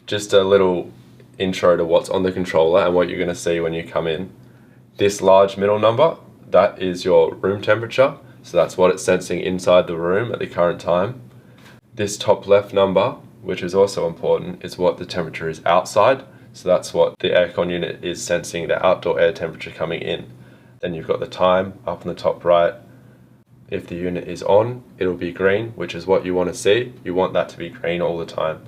Just a little intro to what's on the controller and what you're going to see when you come in. This large middle number, that is your room temperature. So that's what it's sensing inside the room at the current time. This top left number, which is also important, is what the temperature is outside. So that's what the aircon unit is sensing, the outdoor air temperature coming in. Then you've got the time up in the top right. If the unit is on, it'll be green, which is what you want to see. You want that to be green all the time.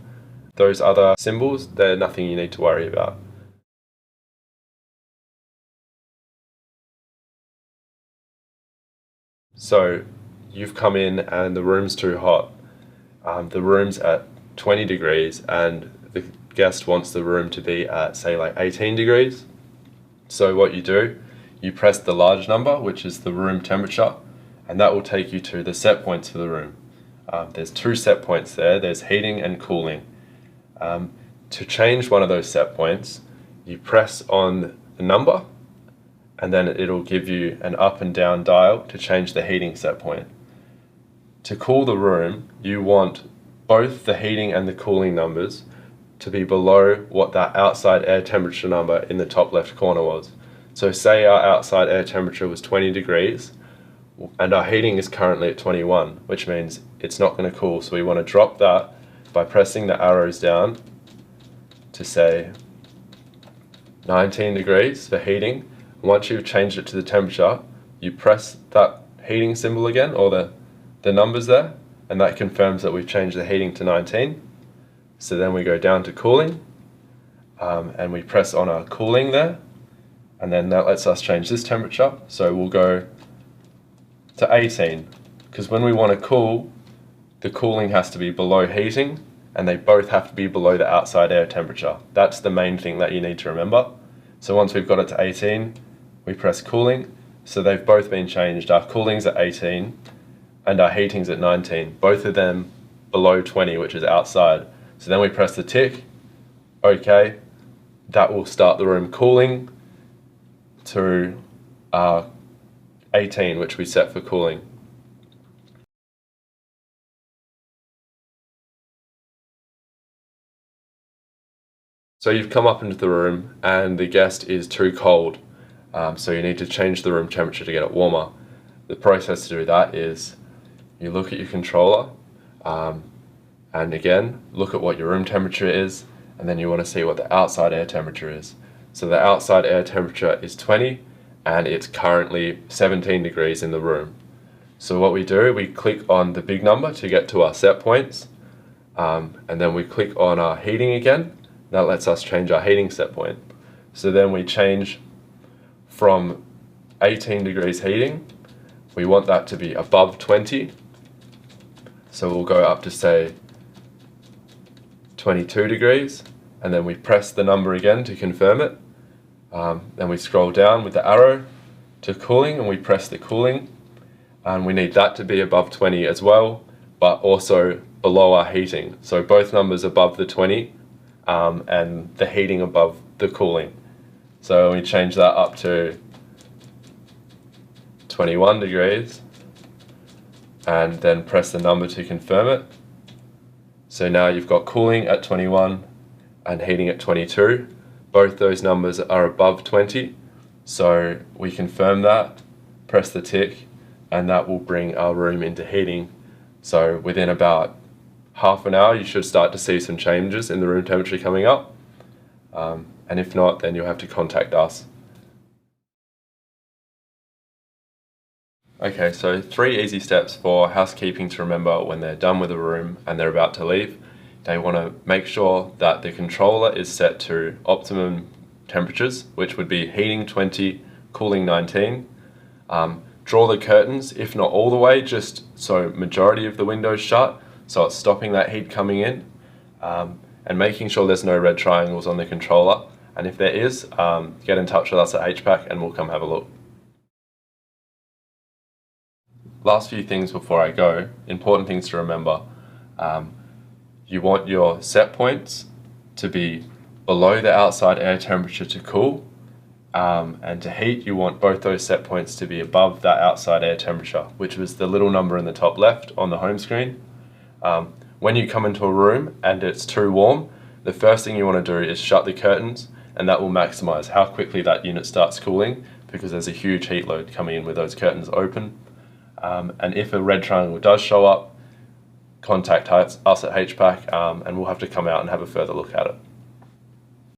Those other symbols, they're nothing you need to worry about. So you've come in and the room's too hot. The room's at 20 degrees and the guest wants the room to be at, say, like 18 degrees. So what you do, you press the large number, which is the room temperature, and that will take you to the set points for the room. There's two set points there. There's heating and cooling. To change one of those set points, you press on the number and then it'll give you an up and down dial to change the heating set point. To cool the room, you want both the heating and the cooling numbers to be below what that outside air temperature number in the top left corner was. So say our outside air temperature was 20 degrees and our heating is currently at 21, which means it's not going to cool. So we want to drop that by pressing the arrows down to say 19 degrees for heating. Once you've changed it to the temperature, you press that heating symbol again, or the numbers there, and that confirms that we've changed the heating to 19. So then we go down to cooling, and we press on our cooling there, and then that lets us change this temperature. So we'll go to 18, because when we want to cool, the cooling has to be below heating, and they both have to be below the outside air temperature. That's the main thing that you need to remember. So once we've got it to 18, we press cooling. So they've both been changed. Our cooling's at 18 and our heating's at 19. Both of them below 20, which is outside. So then we press the tick. Okay, that will start the room cooling to 18, which we set for cooling. So you've come up into the room and the guest is too cold. So you need to change the room temperature to get it warmer. The process to do that is you look at your controller and again, look at what your room temperature is, and then you want to see what the outside air temperature is. So the outside air temperature is 20 and it's currently 17 degrees in the room. So what we do, we click on the big number to get to our set points, and then we click on our heating again. That lets us change our heating set point. So then we change from 18 degrees heating, we want that to be above 20. So we'll go up to say 22 degrees, and then we press the number again to confirm it. Then we scroll down with the arrow to cooling and we press the cooling. And we need that to be above 20 as well, but also below our heating. So both numbers above the 20 and the heating above the cooling. So we change that up to 21 degrees and then press the number to confirm it. So now you've got cooling at 21 and heating at 22. Both those numbers are above 20. So we confirm that, press the tick, and that will bring our room into heating. So within about half an hour, you should start to see some changes in the room temperature coming up. And if not, then you'll have to contact us. Okay, so 3 easy steps for housekeeping to remember when they're done with a room and they're about to leave. They want to make sure that the controller is set to optimum temperatures, which would be heating 20, cooling 19. Draw the curtains, if not all the way, just so majority of the windows shut, so it's stopping that heat coming in, and making sure there's no red triangles on the controller. And if there is, get in touch with us at HPAC and we'll come have a look. Last few things before I go, important things to remember. You want your set points to be below the outside air temperature to cool, and to heat you want both those set points to be above that outside air temperature, which was the little number in the top left on the home screen. When you come into a room and it's too warm, the first thing you want to do is shut the curtains, and that will maximize how quickly that unit starts cooling, because there's a huge heat load coming in with those curtains open. And if a red triangle does show up, contact us at HPAC, and we'll have to come out and have a further look at it.